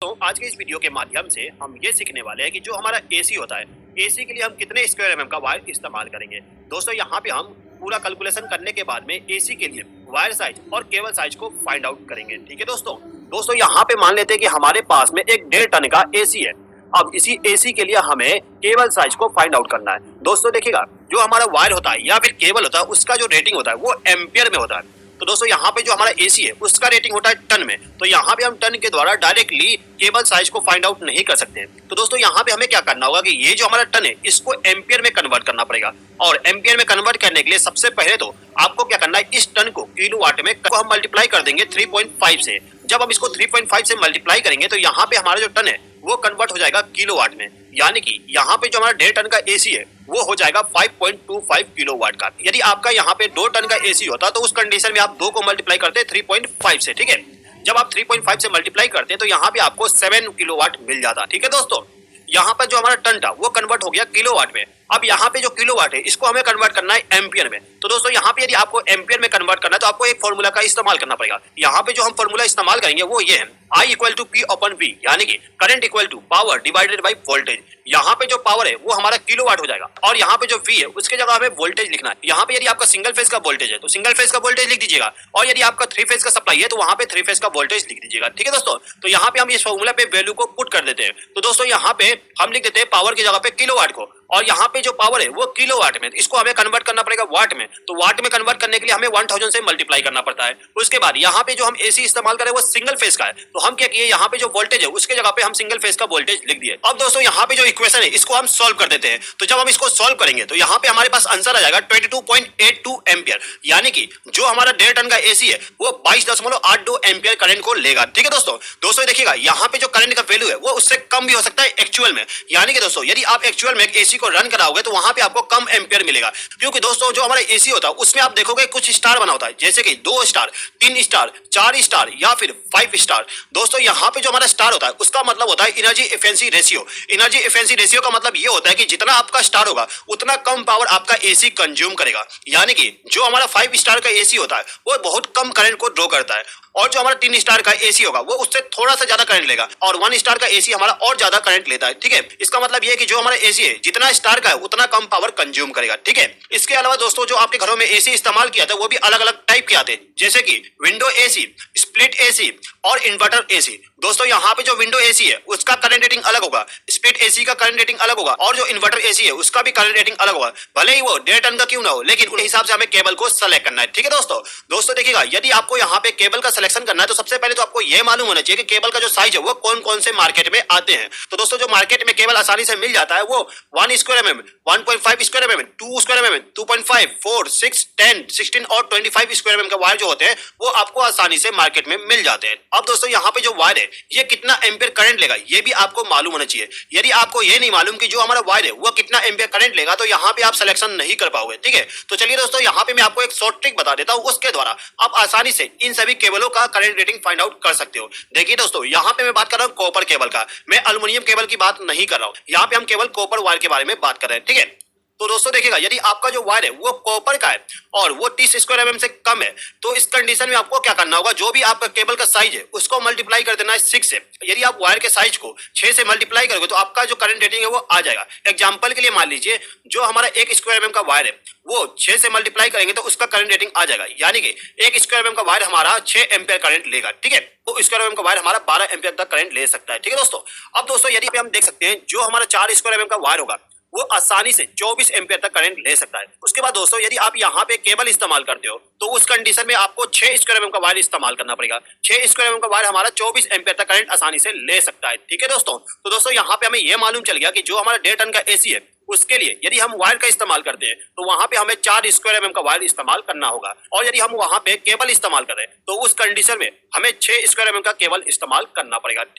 तो आज के इस वीडियो के माध्यम से हम ये सीखने वाले हैं कि जो हमारा एसी होता है, एसी के लिए हम कितने स्क्वायर एमएम का वायर इस्तेमाल करेंगे। दोस्तों यहाँ पे हम पूरा कैलकुलेशन करने के बाद में एसी के लिए वायर साइज और केबल साइज को फाइंड आउट करेंगे। ठीक है दोस्तों यहाँ पे मान लेते हैं कि हमारे पास में एक 1.5 टन का एसी है। अब इसी एसी के लिए हमें केबल साइज को फाइंड आउट करना है। दोस्तों देखिएगा, जो हमारा वायर होता है या फिर केबल होता है उसका जो रेटिंग होता है वो एम्पियर में होता है। तो दोस्तों यहाँ पे जो हमारा एसी है उसका रेटिंग होता है टन में। तो यहाँ पे हम टन के द्वारा डायरेक्टली केबल साइज को फाइंड आउट नहीं कर सकते। तो दोस्तों यहाँ पे हमें क्या करना होगा कि ये जो हमारा टन है इसको एम्पियर में कन्वर्ट करना पड़ेगा। और एम्पियर में कन्वर्ट करने के लिए सबसे पहले तो आपको क्या करना है, इस टन को किलोवाट में हम मल्टीप्लाई कर देंगे 3.5 से। जब हम इसको 3.5 से मल्टीप्लाई करेंगे तो यहाँ पे हमारा जो टन है वो कन्वर्ट हो जाएगा किलोवाट में। यानी कि यहाँ पे जो हमारा 1.5 टन का एसी है वो हो जाएगा 5.25 किलोवाट का। यदि आपका यहाँ पे 2 टन का एसी होता तो उस कंडीशन में आप 2 को मल्टीप्लाई करते 3.5 से। ठीक है, जब आप 3.5 से मल्टीप्लाई करते तो यहाँ पे आपको 7 किलोवाट मिल जाता। ठीक है दोस्तों, यहाँ पर जो हमारा टन था वो कन्वर्ट हो गया किलोवाट में। अब यहाँ पे जो किलोवाट है इसको हमें कन्वर्ट करना है एम्पियर में। तो दोस्तों यहाँ पे यदि आपको एम्पियर में कन्वर्ट करना है तो आपको एक फॉर्मूला का इस्तेमाल करना पड़ेगा। यहाँ पे जो हम फॉर्मूला इस्तेमाल करेंगे वो ये है, I equal to P upon V, यानी कि current equal to power divided by voltage. यहाँ पे जो पावर है वो हमारा किलोवाट हो जाएगा और यहाँ पे जो V है उसके जगह हमें वोल्टेज लिखना है। यहाँ पे यदि आपका सिंगल फेज का वोल्टेज है तो सिंगल फेज का वोल्टेज लिख दीजिएगा, और यदि आपका 3 फेज का सप्लाई है तो वहाँ पे 3 फेज का वोल्टेज लिख दीजिएगा। ठीक है दोस्तों, तो यहाँ पे हम इस फॉर्मूला पे वैल्यू को पुट कर देते हैं। तो दोस्तों यहाँ पे हम लिख देते हैं पावर की जगह पे किलोवाट को, और यहाँ पे जो पावर है वो किलोवाट में, इसको हमें कन्वर्ट करना पड़ेगा वाट में। तो वाट में कन्वर्ट करने के लिए हमें 1000 से मल्टीप्लाई करना पड़ता है। उसके बाद यहाँ पे जो हम एसी इस्तेमाल करें वो सिंगल फेज का है, तो हम क्या किए, यहाँ पे जो वोल्टेज है उसके जगह पे हम सिंगल फेज का वोल्टेज लिख दिए। अब दोस्तों यहाँ पे जो इक्वेशन है इसको हम सॉल्व कर देते हैं। तो जब हम इसको सॉल्व करेंगे तो यहाँ पे हमारे पास आंसर आ जाएगा 22.82 एम्पियर, यानी कि जो हमारा 1.5 टन का एसी है वो 22.82 एम्पियर करंट को लेगा। ठीक है दोस्तों देखिएगा यहाँ पे जो करंट का वैल्यू है वो उससे कम भी हो सकता है एक्चुअल में। यानी कि दोस्तों यदि आप एक्चुअल में एसी को रन कराओगे तो वहां पे आपको कम एम्पियर मिलेगा, क्योंकि दोस्तों जो हमारा एसी होता है उसमें आप देखोगे कुछ स्टार बना होता है, जैसे कि 2 स्टार, 3 स्टार, 4 स्टार या फिर 5 स्टार। दोस्तों यहाँ पे जो हमारा स्टार होता है उसका मतलब होता है energy efficiency ratio. Energy efficiency ratio का मतलब ये होता है कि जितना आपका स्टार होगा उतना कम पावर आपका एसी कंज्यूम करेगा। यानी कि जो हमारा 5 स्टार का एसी होता है वो बहुत कम करंट को ड्रॉ करता है, और जो हमारा 3 स्टार का एसी होगा वो उससे थोड़ा सा ज्यादा करंट लेगा, और 1 स्टार का एसी हमारा और ज्यादा करंट लेता है। ठीक है, इसका मतलब ये है कि जो हमारा एसी है जितना स्टार का है उतना कम पावर कंज्यूम करेगा। ठीक है, इसके अलावा दोस्तों जो आपके घरों में एसी इस्तेमाल किया था वो भी अलग अलग टाइप के आते हैं, जैसे कि विंडो एसी, स्प्लिट एसी और इन्वर्टर एसी। दोस्तों यहाँ पे जो विंडो एसी है उसका करंट रेटिंग अलग होगा, स्प्लिट एसी का करंट रेटिंग अलग होगा, और जो इन्वर्टर एसी है उसका भी करंट रेटिंग अलग होगा। भले ही वो 1.5 टन का क्यों ना हो, लेकिन उस हिसाब से हमें केबल को सेलेक्ट करना है। ठीक है दोस्तों देखिएगा, यदि आपको यहाँ पे केबल का सिलेक्शन करना है तो सबसे पहले तो आपको यह मालूम होना चाहिए कि केबल का जो साइज है वो कौन कौन से मार्केट में आते हैं। तो दोस्तों जो मार्केट में केबल आसानी से मिल जाता है वो 1 square MM, 1.5 square MM, 2 square MM, 2.5, 4, 6, 10, 16 और 25 स्क्वायर एमएम का वायर जो होते हैं वो आपको आसानी से मार्केट में मिल जाते हैं। अब दोस्तों यहाँ पे जो वायर है ये कितना एम्पियर करंट लेगा ये भी आपको मालूम होना चाहिए। यदि आपको ये नहीं मालूम कि जो हमारा वायर है वो कितना एम्पियर करंट लेगा तो यहाँ पे आप सिलेक्शन नहीं कर पाओगे। ठीक है, तो चलिए दोस्तों यहाँ पे मैं आपको एक शॉर्ट ट्रिक बता देता हूँ, उसके द्वारा आप आसानी से इन सभी केबलों का करंट रेटिंग फाइंड आउट कर सकते हो। देखिए दोस्तों यहाँ पे मैं बात कर रहा हूँ कॉपर केबल का, मैं एल्युमिनियम केबल की बात नहीं कर रहा हूँ। यहाँ पे हम केवल कॉपर वायर के बारे में बात कर रहे हैं। ठीक है, तो दोस्तों देखिएगा, यदि आपका जो वायर है वो कॉपर का है और वो 30 स्क्वायर एमएम से कम है तो इस कंडीशन में आपको क्या करना होगा, जो भी आपका केबल का साइज है उसको मल्टीप्लाई कर देना है 6 से। यदि आप वायर के साइज को 6 से मल्टीप्लाई करोगे तो आपका जो करंट रेटिंग है वो आ जाएगा। एग्जांपल के लिए मान लीजिए जो हमारा 1 स्क्वायर एमएम का वायर है वो 6 से मल्टीप्लाई करेंगे तो उसका करंट रेटिंग आ जाएगा, यानी कि 1 स्क्वायर एमएम का वायर हमारा 6 एम्पियर करंट लेगा। ठीक है, तो स्क्वायर एमएम का वायर हमारा 12 एम्पियर तक करंट ले सकता है। ठीक है दोस्तों, अब दोस्तों यदि हम देख सकते हैं जो हमारा 4 स्क्वायर एमएम का वायर होगा वो आसानी से 24 एम्पियर तक करंट ले सकता है। उसके बाद दोस्तों यदि आप यहाँ पे केबल इस्तेमाल करते हो तो उस कंडीशन में आपको 6 स्क्वायर एमएम का वायर इस्तेमाल करना पड़ेगा। 6 स्क्वायर एमएम का वायर हमारा 24 एम्पियर तक करंट आसानी से ले सकता है। ठीक है दोस्तों, तो दोस्तों यहाँ पे हमें यह मालूम चल गया कि जो हमारा 1.5 टन का एसी है उसके लिए यदि हम वायर का इस्तेमाल करते हैं तो वहां पे हमें 4 स्क्वायर एमएम का वायर इस्तेमाल करना होगा, और यदि हम वहां पे केबल इस्तेमाल करें तो उस कंडीशन में हमें 6 स्क्वायर एमएम का केबल इस्तेमाल करना पड़ेगा। ठीक